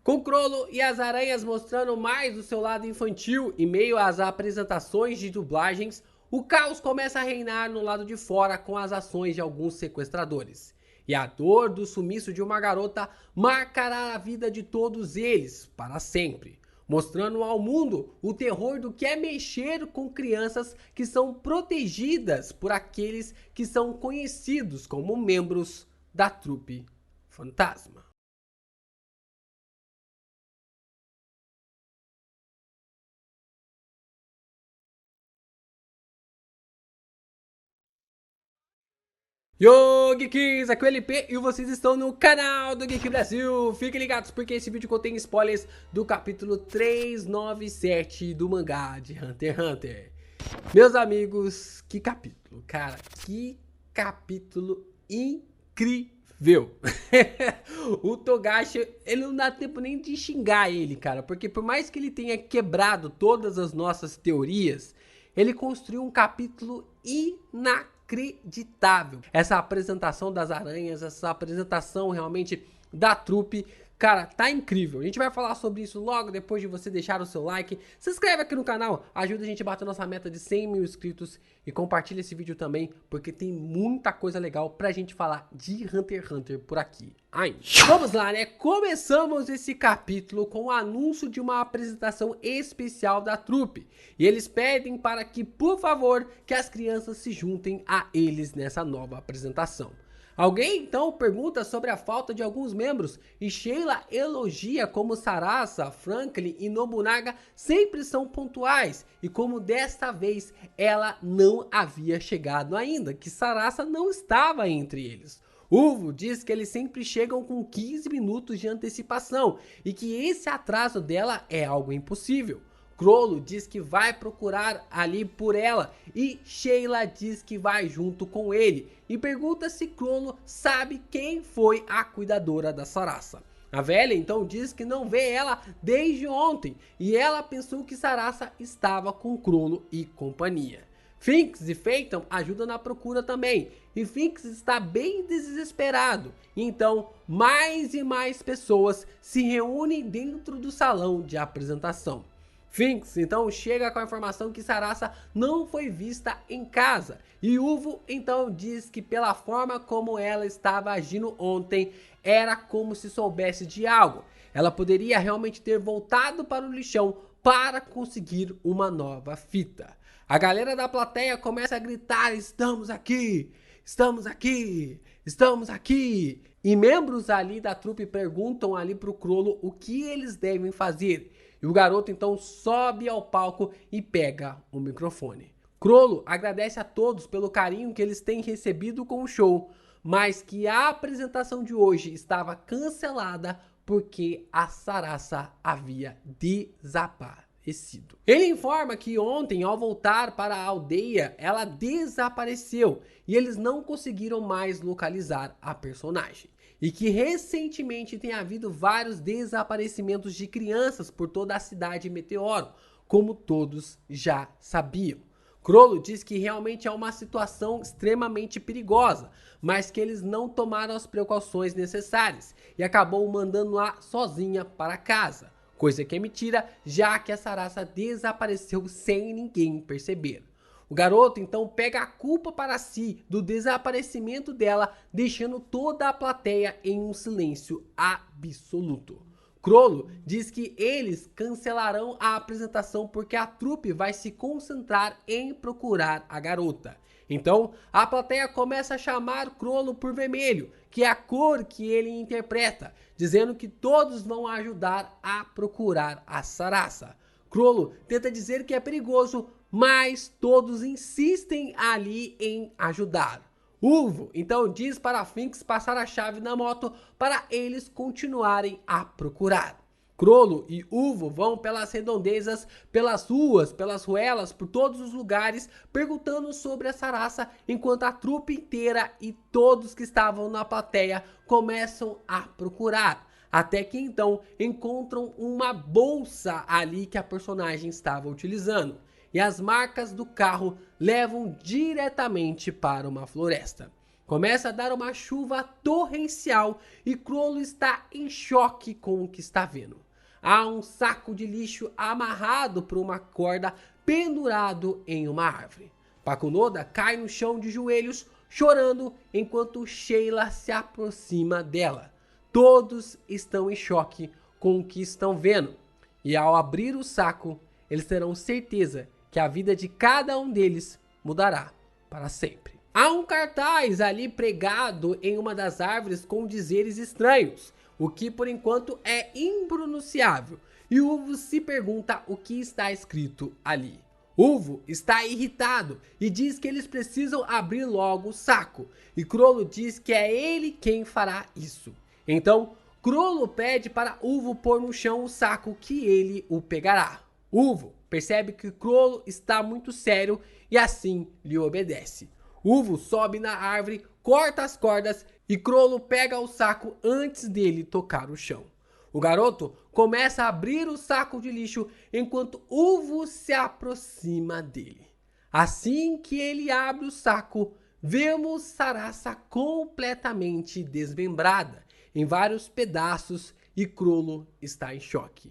Com Crollo e as aranhas mostrando mais do seu lado infantil em meio às apresentações de dublagens, o caos começa a reinar no lado de fora com as ações de alguns sequestradores. E a dor do sumiço de uma garota marcará a vida de todos eles para sempre, mostrando ao mundo o terror do que é mexer com crianças que são protegidas por aqueles que são conhecidos como membros da trupe fantasma. Yo, Geeks, aqui é o LP e vocês estão no canal do Geek Brasil. Fiquem ligados porque esse vídeo contém spoilers do capítulo 397 do mangá de Hunter x Hunter. Meus amigos, que capítulo, cara, que capítulo incrível. O Togashi, ele não dá tempo nem de xingar ele, cara, porque por mais que ele tenha quebrado todas as nossas teorias, ele construiu um capítulo inacreditável. Essa apresentação das aranhas, essa apresentação realmente da trupe, cara, tá incrível. A gente vai falar sobre isso logo depois de você deixar o seu like. Se inscreve aqui no canal, ajuda a gente a bater nossa meta de 100 mil inscritos e compartilha esse vídeo também, porque tem muita coisa legal pra gente falar de Hunter x Hunter por aqui ainda. Vamos lá, né? Começamos esse capítulo com o anúncio de uma apresentação especial da trupe. E eles pedem para que, por favor, que as crianças se juntem a eles nessa nova apresentação. Alguém então pergunta sobre a falta de alguns membros e Sheila elogia como Sarasa, Franklin e Nobunaga sempre são pontuais e como desta vez ela não havia chegado ainda, que Sarasa não estava entre eles. Uvo diz que eles sempre chegam com 15 minutos de antecipação e que esse atraso dela é algo impossível. Crollo diz que vai procurar ali por ela e Sheila diz que vai junto com ele e pergunta se Crollo sabe quem foi a cuidadora da Sarasa. A velha então diz que não vê ela desde ontem e ela pensou que Sarasa estava com Crollo e companhia. Finks e Phaeton ajudam na procura também, e Finks está bem desesperado, então mais e mais pessoas se reúnem dentro do salão de apresentação. Finks então chega com a informação que Sarasa não foi vista em casa, e Uvo então diz que pela forma como ela estava agindo ontem, era como se soubesse de algo. Ela poderia realmente ter voltado para o lixão para conseguir uma nova fita. A galera da plateia começa a gritar: estamos aqui, estamos aqui, estamos aqui. E membros ali da trupe perguntam ali pro Crollo o que eles devem fazer. E o garoto então sobe ao palco e pega o microfone. Crollo agradece a todos pelo carinho que eles têm recebido com o show, mas que a apresentação de hoje estava cancelada porque a Sarasa havia desaparecido. Ele informa que ontem, ao voltar para a aldeia, ela desapareceu e eles não conseguiram mais localizar a personagem. E que recentemente tem havido vários desaparecimentos de crianças por toda a cidade de Meteoro, como todos já sabiam. Crollo diz que realmente é uma situação extremamente perigosa, mas que eles não tomaram as precauções necessárias e acabou mandando-a sozinha para casa. Coisa que é mentira, já que a Sarasa desapareceu sem ninguém perceber. O garoto então pega a culpa para si do desaparecimento dela, deixando toda a plateia em um silêncio absoluto. Crollo diz que eles cancelarão a apresentação porque a trupe vai se concentrar em procurar a garota. Então, a plateia começa a chamar Crollo por vermelho, que é a cor que ele interpreta, dizendo que todos vão ajudar a procurar a Sarasa. Crollo tenta dizer que é perigoso, mas todos insistem ali em ajudar. Uvo então diz para Finks passar a chave na moto para eles continuarem a procurar. Crollo e Uvo vão pelas redondezas, pelas ruas, pelas ruelas, por todos os lugares, perguntando sobre a Sarasa, enquanto a trupe inteira e todos que estavam na plateia começam a procurar. Até que então encontram uma bolsa ali que a personagem estava utilizando. E as marcas do carro levam diretamente para uma floresta. Começa a dar uma chuva torrencial e Crollo está em choque com o que está vendo. Há um saco de lixo amarrado por uma corda pendurado em uma árvore. Pakunoda cai no chão de joelhos, chorando enquanto Sheila se aproxima dela. Todos estão em choque com o que estão vendo. E ao abrir o saco, eles terão certeza que a vida de cada um deles mudará para sempre. Há um cartaz ali pregado em uma das árvores com dizeres estranhos, o que por enquanto é impronunciável. E Uvo se pergunta o que está escrito ali. Uvo está irritado e diz que eles precisam abrir logo o saco. E Crollo diz que é ele quem fará isso. Então, Crollo pede para Uvo pôr no chão o saco que ele o pegará. Uvo percebe que Crollo está muito sério e assim lhe obedece. Uvo sobe na árvore, corta as cordas e Crollo pega o saco antes dele tocar o chão. O garoto começa a abrir o saco de lixo enquanto Uvo se aproxima dele. Assim que ele abre o saco, vemos Sarasa completamente desmembrada em vários pedaços e Crollo está em choque.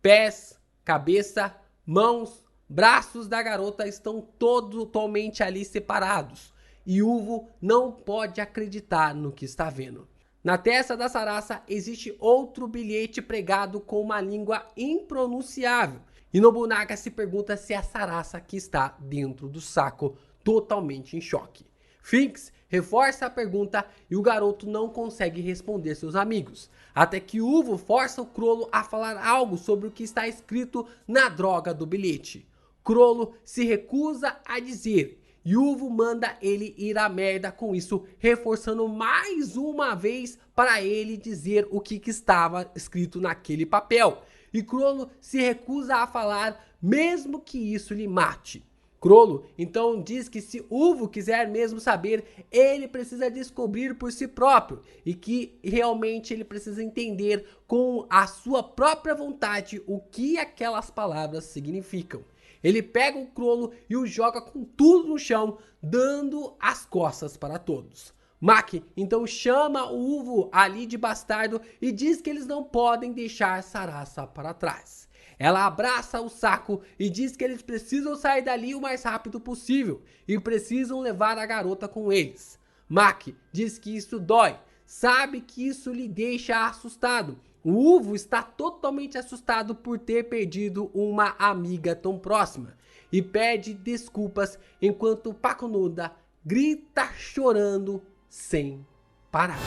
Pés, cabeça, mãos, braços da garota estão totalmente ali separados e Uvo não pode acreditar no que está vendo. Na testa da Sarasa existe outro bilhete pregado com uma língua impronunciável e Nobunaga se pergunta se é a Sarasa que está dentro do saco, totalmente em choque. Finks reforça a pergunta e o garoto não consegue responder seus amigos, até que Uvo força o Crollo a falar algo sobre o que está escrito na droga do bilhete. Crollo se recusa a dizer e Uvo manda ele ir à merda com isso, reforçando mais uma vez para ele dizer o que estava escrito naquele papel. E Crollo se recusa a falar mesmo que isso lhe mate. Crollo então diz que se Uvo quiser mesmo saber, ele precisa descobrir por si próprio e que realmente ele precisa entender com a sua própria vontade o que aquelas palavras significam. Ele pega o Crollo e o joga com tudo no chão, dando as costas para todos. Maki então chama o Uvo ali de bastardo e diz que eles não podem deixar Sarasa para trás. Ela abraça o saco e diz que eles precisam sair dali o mais rápido possível e precisam levar a garota com eles. Maki diz que isso dói, sabe que isso lhe deixa assustado. O Uvo está totalmente assustado por ter perdido uma amiga tão próxima e pede desculpas enquanto Pakunoda grita chorando sem parar.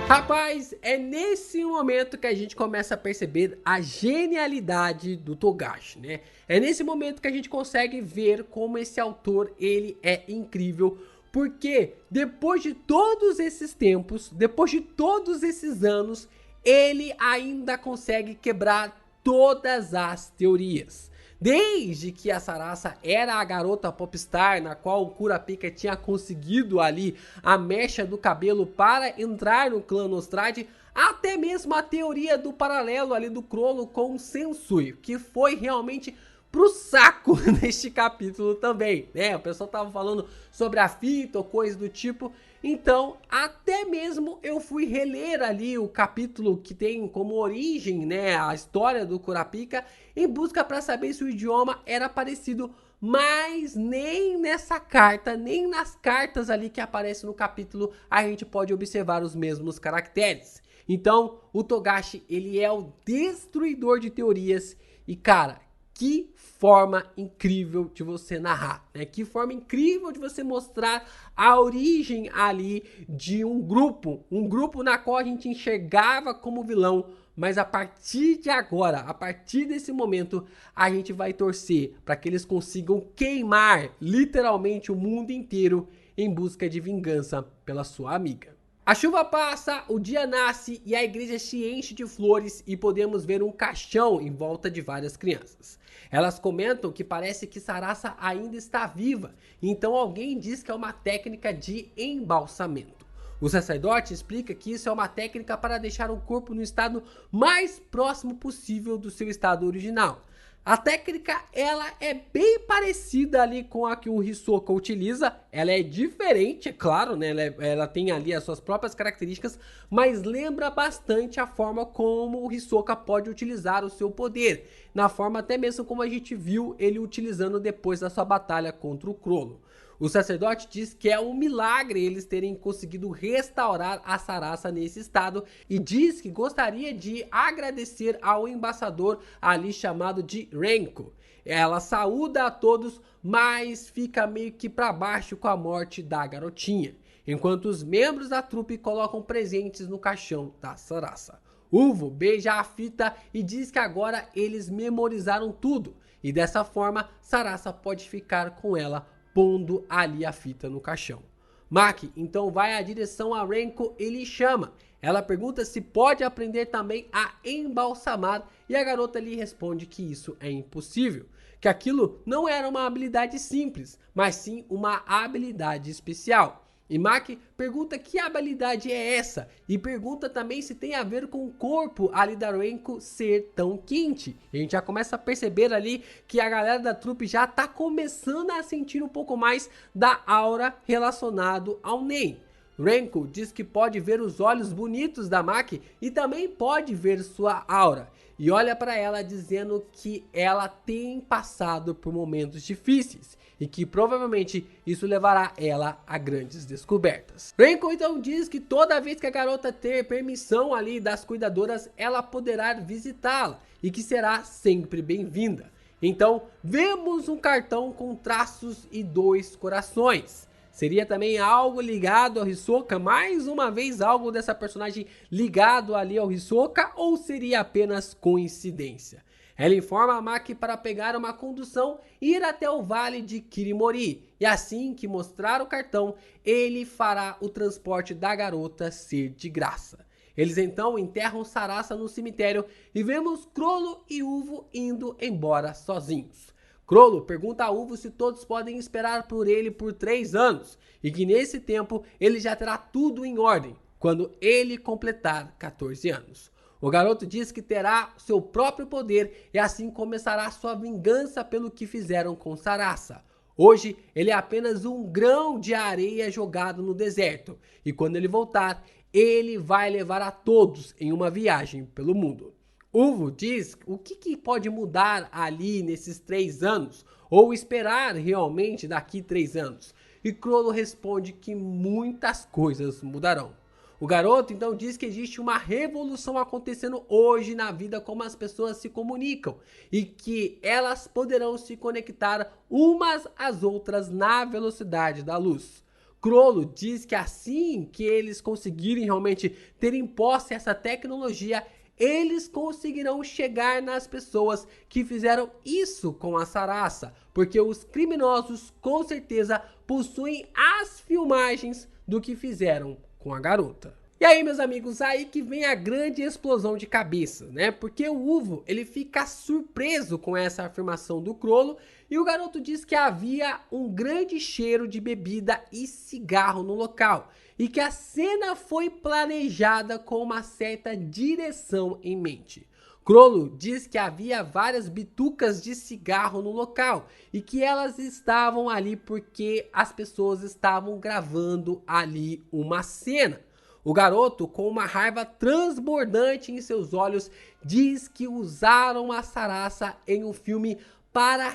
Rapaz, é nesse momento que a gente começa a perceber a genialidade do Togashi, né? É nesse momento que a gente consegue ver como esse autor, ele é incrível, porque depois de todos esses tempos, depois de todos esses anos, ele ainda consegue quebrar todas as teorias. Desde que a Sarasa era a garota popstar na qual o Kurapika tinha conseguido ali a mecha do cabelo para entrar no clã Nostrade, até mesmo a teoria do paralelo ali do Crollo com o Sensui, que foi realmente pro saco neste capítulo também, né? O pessoal tava falando sobre a fita ou coisa do tipo. Então, até mesmo eu fui reler ali o capítulo que tem como origem, né, a história do Kurapika, em busca para saber se o idioma era parecido, mas nem nessa carta, nem nas cartas ali que aparecem no capítulo, a gente pode observar os mesmos caracteres. Então, o Togashi, ele é o destruidor de teorias e, cara, que forma incrível de você narrar, né? Que forma incrível de você mostrar a origem ali de um grupo na qual a gente enxergava como vilão, mas a partir de agora, a partir desse momento, a gente vai torcer para que eles consigam queimar literalmente o mundo inteiro em busca de vingança pela sua amiga. A chuva passa, o dia nasce e a igreja se enche de flores e podemos ver um caixão em volta de várias crianças. Elas comentam que parece que Sarasa ainda está viva, então alguém diz que é uma técnica de embalsamento. O sacerdote explica que isso é uma técnica para deixar o corpo no estado mais próximo possível do seu estado original. A técnica, ela é bem parecida ali com a que o Hisoka utiliza, ela é diferente, é claro, né? Ela tem ali as suas próprias características, mas lembra bastante a forma como o Hisoka pode utilizar o seu poder, na forma até mesmo como a gente viu ele utilizando depois da sua batalha contra o Chrollo. O sacerdote diz que é um milagre eles terem conseguido restaurar a Sarasa nesse estado e diz que gostaria de agradecer ao embaixador ali chamado de Renko. Ela saúda a todos, mas fica meio que para baixo com a morte da garotinha, enquanto os membros da trupe colocam presentes no caixão da Sarasa. Uvo beija a fita e diz que agora eles memorizaram tudo e dessa forma Sarasa pode ficar com ela, pondo ali a fita no caixão. Maki então vai à direção a Renko e lhe chama. Ela pergunta se pode aprender também a embalsamar e a garota lhe responde que isso é impossível, que aquilo não era uma habilidade simples, mas sim uma habilidade especial. E Maki pergunta que habilidade é essa e pergunta também se tem a ver com o corpo ali da Renko ser tão quente. E a gente já começa a perceber ali que a galera da trupe já tá começando a sentir um pouco mais da aura relacionado ao Nen. Renko diz que pode ver os olhos bonitos da Maki e também pode ver sua aura. E olha para ela dizendo que ela tem passado por momentos difíceis e que provavelmente isso levará ela a grandes descobertas. Renko então diz que toda vez que a garota ter permissão ali das cuidadoras, ela poderá visitá-la e que será sempre bem-vinda. Então vemos um cartão com traços e 2 corações. Seria também algo ligado ao Hisoka, mais uma vez algo dessa personagem ligado ali ao Hisoka, ou seria apenas coincidência? Ela informa a Maki para pegar uma condução e ir até o vale de Kirimori, e assim que mostrar o cartão, ele fará o transporte da garota ser de graça. Eles então enterram Sarasa no cemitério e vemos Chrollo e Uvo indo embora sozinhos. Chrollo pergunta a Uvo se todos podem esperar por ele por 3 anos e que nesse tempo ele já terá tudo em ordem quando ele completar 14 anos. O garoto diz que terá seu próprio poder e assim começará sua vingança pelo que fizeram com Sarasa. Hoje ele é apenas um grão de areia jogado no deserto e quando ele voltar ele vai levar a todos em uma viagem pelo mundo. Uvo diz o que pode mudar ali nesses 3 anos, ou esperar realmente daqui 3 anos. E Chrollo responde que muitas coisas mudarão. O garoto então diz que existe uma revolução acontecendo hoje na vida como as pessoas se comunicam e que elas poderão se conectar umas às outras na velocidade da luz. Chrollo diz que assim que eles conseguirem realmente ter em posse essa tecnologia, eles conseguirão chegar nas pessoas que fizeram isso com a Sarasa, porque os criminosos com certeza possuem as filmagens do que fizeram com a garota. E aí, meus amigos, aí que vem a grande explosão de cabeça, né? Porque o Uvo, ele fica surpreso com essa afirmação do Chrollo e o garoto diz que havia um grande cheiro de bebida e cigarro no local e que a cena foi planejada com uma certa direção em mente. Chrollo diz que havia várias bitucas de cigarro no local e que elas estavam ali porque as pessoas estavam gravando ali uma cena. O garoto, com uma raiva transbordante em seus olhos, diz que usaram a Sarasa em um filme para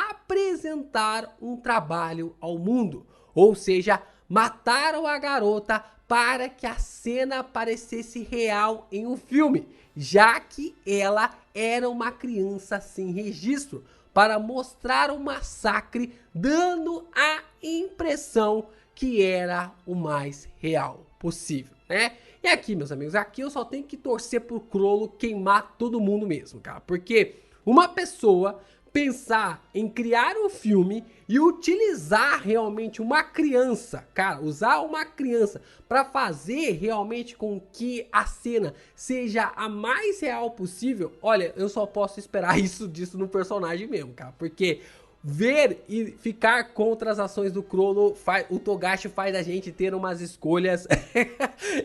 apresentar um trabalho ao mundo. Ou seja, mataram a garota para que a cena parecesse real em um filme, já que ela era uma criança sem registro, para mostrar o massacre, dando a impressão que era o mais real possível, né? E aqui, meus amigos, aqui eu só tenho que torcer pro Chrollo queimar todo mundo mesmo, cara. Porque uma pessoa pensar em criar um filme e utilizar realmente uma criança, cara, usar uma criança para fazer realmente com que a cena seja a mais real possível, olha, eu só posso esperar isso disso no personagem mesmo, cara, porque ver e ficar contra as ações do Chrollo, o Togashi faz a gente ter umas escolhas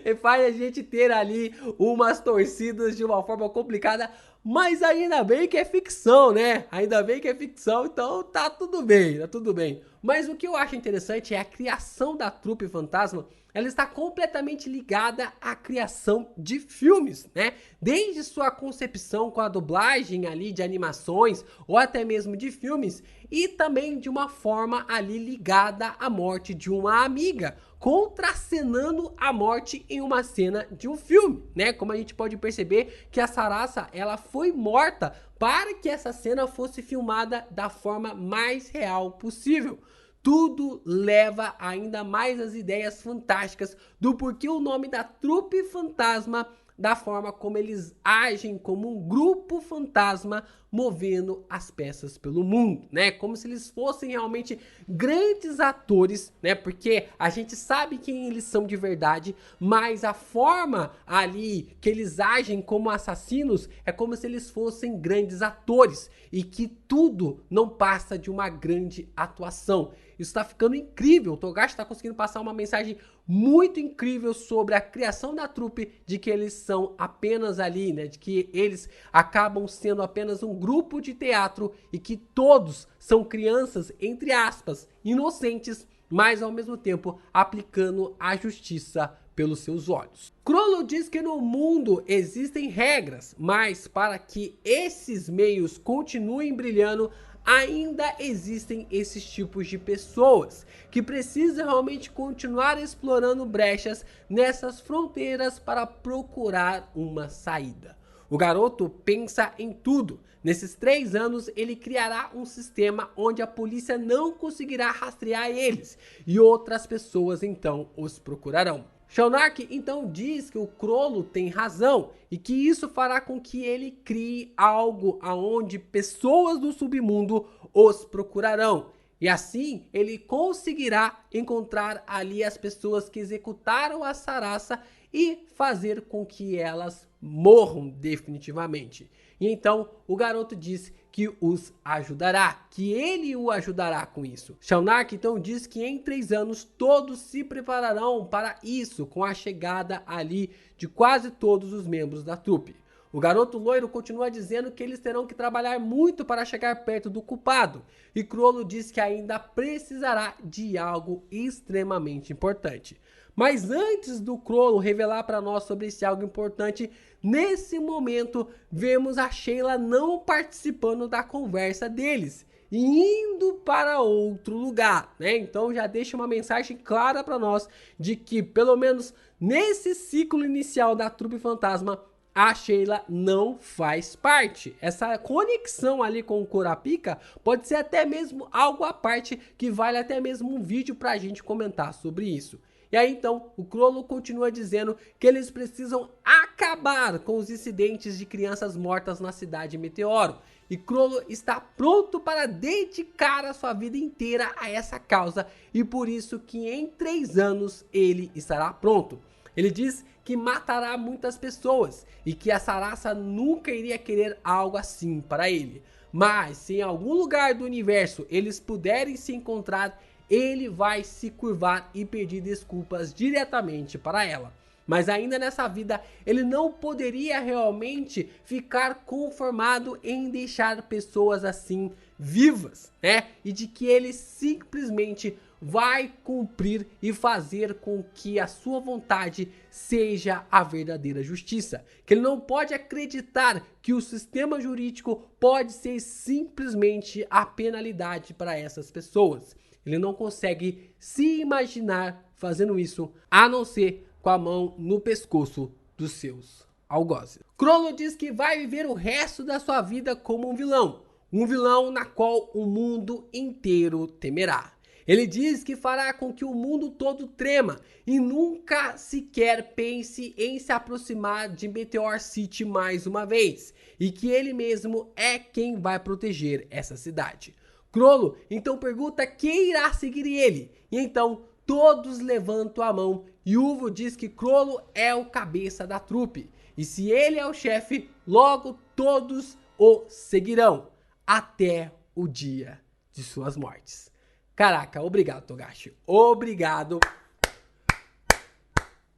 e faz a gente ter ali umas torcidas de uma forma complicada, Mas ainda bem que é ficção, né? Ainda bem que é ficção, então tá tudo bem, tá tudo bem. Mas o que eu acho interessante é a criação da Trupe Fantasma. Ela está completamente ligada à criação de filmes, né? Desde sua concepção com a dublagem ali de animações ou até mesmo de filmes, e também de uma forma ali ligada à morte de uma amiga, contracenando a morte em uma cena de um filme, né? Como a gente pode perceber que a Sarasa, ela foi morta para que essa cena fosse filmada da forma mais real possível. Tudo leva ainda mais as ideias fantásticas do porquê o nome da Trupe Fantasma, da forma como eles agem como um grupo fantasma movendo as peças pelo mundo, né? Como se eles fossem realmente grandes atores, né? Porque a gente sabe quem eles são de verdade, mas a forma ali que eles agem como assassinos é como se eles fossem grandes atores e que tudo não passa de uma grande atuação. Isso tá ficando incrível, o Togashi tá conseguindo passar uma mensagem muito incrível sobre a criação da trupe, de que eles são apenas ali, né, de que eles acabam sendo apenas um grupo de teatro e que todos são crianças, entre aspas, inocentes, mas ao mesmo tempo aplicando a justiça pelos seus olhos. Chrollo diz que no mundo existem regras, mas para que esses meios continuem brilhando, ainda existem esses tipos de pessoas que precisam realmente continuar explorando brechas nessas fronteiras para procurar uma saída. O garoto pensa em tudo. Nesses 3 anos, ele criará um sistema onde a polícia não conseguirá rastrear eles e outras pessoas então os procurarão. Shaunark então diz que o Chrollo tem razão e que isso fará com que ele crie algo aonde pessoas do submundo os procurarão. E assim ele conseguirá encontrar ali as pessoas que executaram a Sarasa e fazer com que elas morram definitivamente. E então o garoto diz que os ajudará, que ele o ajudará com isso. Shaunark então diz que em 3 anos todos se prepararão para isso, com a chegada ali de quase todos os membros da trupe. O garoto loiro continua dizendo que eles terão que trabalhar muito para chegar perto do culpado, e Chrollo diz que ainda precisará de algo extremamente importante. Mas antes do Chrollo revelar para nós sobre esse algo importante, nesse momento vemos a Sheila não participando da conversa deles e indo para outro lugar, né? Então já deixa uma mensagem clara para nós de que pelo menos nesse ciclo inicial da Trupe Fantasma, a Sheila não faz parte. Essa conexão ali com o Kurapika pode ser até mesmo algo à parte, que vale até mesmo um vídeo pra gente comentar sobre isso. E aí então, o Chrollo continua dizendo que eles precisam acabar com os incidentes de crianças mortas na cidade Meteoro. E Chrollo está pronto para dedicar a sua vida inteira a essa causa, e por isso que em 3 anos ele estará pronto. Ele diz que matará muitas pessoas e que a Sarasa nunca iria querer algo assim para ele. Mas se em algum lugar do universo eles puderem se encontrar, ele vai se curvar e pedir desculpas diretamente para ela. Mas ainda nessa vida, ele não poderia realmente ficar conformado em deixar pessoas assim vivas, né? E de que ele simplesmente vai cumprir e fazer com que a sua vontade seja a verdadeira justiça. Que ele não pode acreditar que o sistema jurídico pode ser simplesmente a penalidade para essas pessoas. Ele não consegue se imaginar fazendo isso, a não ser com a mão no pescoço dos seus algozes. Chrollo diz que vai viver o resto da sua vida como um vilão na qual o mundo inteiro temerá. Ele diz que fará com que o mundo todo trema e nunca sequer pense em se aproximar de Meteor City mais uma vez, e que ele mesmo é quem vai proteger essa cidade. Chrollo então pergunta quem irá seguir ele, e então todos levantam a mão e Uvo diz que Chrollo é o cabeça da trupe, e se ele é o chefe, logo todos o seguirão, até o dia de suas mortes. Caraca, obrigado Togashi, obrigado.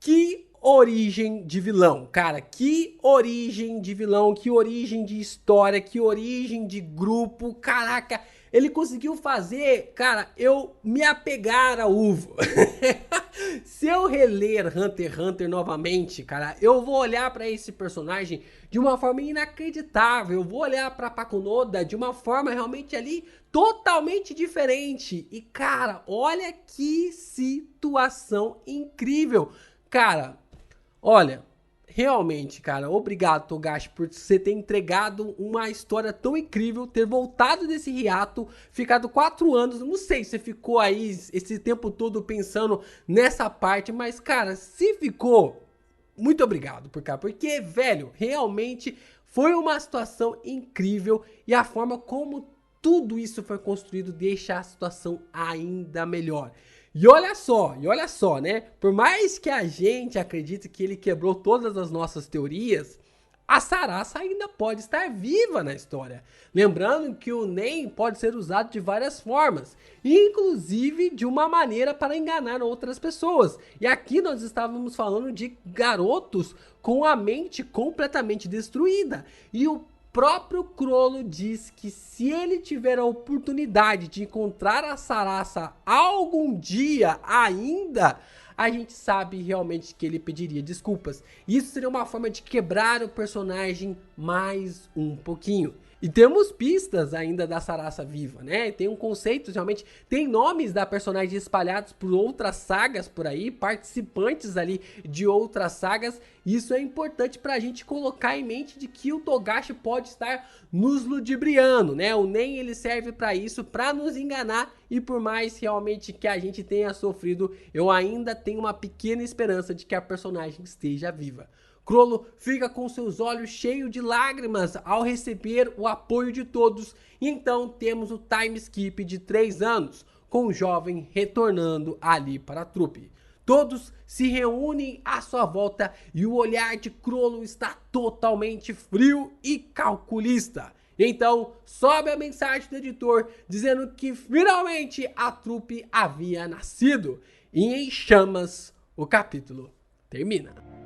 Que origem de vilão, cara, que origem de vilão, que origem de história, que origem de grupo, caraca, ele conseguiu fazer, cara, eu me apegar a Uvo. Se eu reler Hunter x Hunter novamente, cara, eu vou olhar pra esse personagem de uma forma inacreditável, eu vou olhar pra Pakunoda de uma forma realmente ali totalmente diferente. E cara, olha que situação incrível, cara. Olha, realmente, cara, obrigado, Togashi, por você ter entregado uma história tão incrível, ter voltado desse hiato, ficado 4 anos, não sei se você ficou aí esse tempo todo pensando nessa parte, mas, cara, se ficou, muito obrigado, porque, velho, realmente foi uma situação incrível e a forma como tudo isso foi construído deixa a situação ainda melhor. E olha só, né? Por mais que a gente acredite que ele quebrou todas as nossas teorias, a Sarasa ainda pode estar viva na história. Lembrando que o Nen pode ser usado de várias formas, inclusive de uma maneira para enganar outras pessoas. E aqui nós estávamos falando de garotos com a mente completamente destruída. E o próprio Chrollo diz que se ele tiver a oportunidade de encontrar a Sarasa algum dia ainda, a gente sabe realmente que ele pediria desculpas. Isso seria uma forma de quebrar o personagem mais um pouquinho. E temos pistas ainda da Sarasa viva, né? Tem um conceito, realmente, tem nomes da personagem espalhados por outras sagas por aí, participantes ali de outras sagas. Isso é importante pra gente colocar em mente de que o Togashi pode estar nos ludibriando, né? O Nen, ele serve pra isso, pra nos enganar, e por mais realmente que a gente tenha sofrido, eu ainda tenho uma pequena esperança de que a personagem esteja viva. Chrollo fica com seus olhos cheios de lágrimas ao receber o apoio de todos, e então temos o time skip de 3 anos, com o jovem retornando ali para a trupe. Todos se reúnem à sua volta e o olhar de Chrollo está totalmente frio e calculista. Então sobe a mensagem do editor dizendo que finalmente a trupe havia nascido, e em chamas o capítulo termina.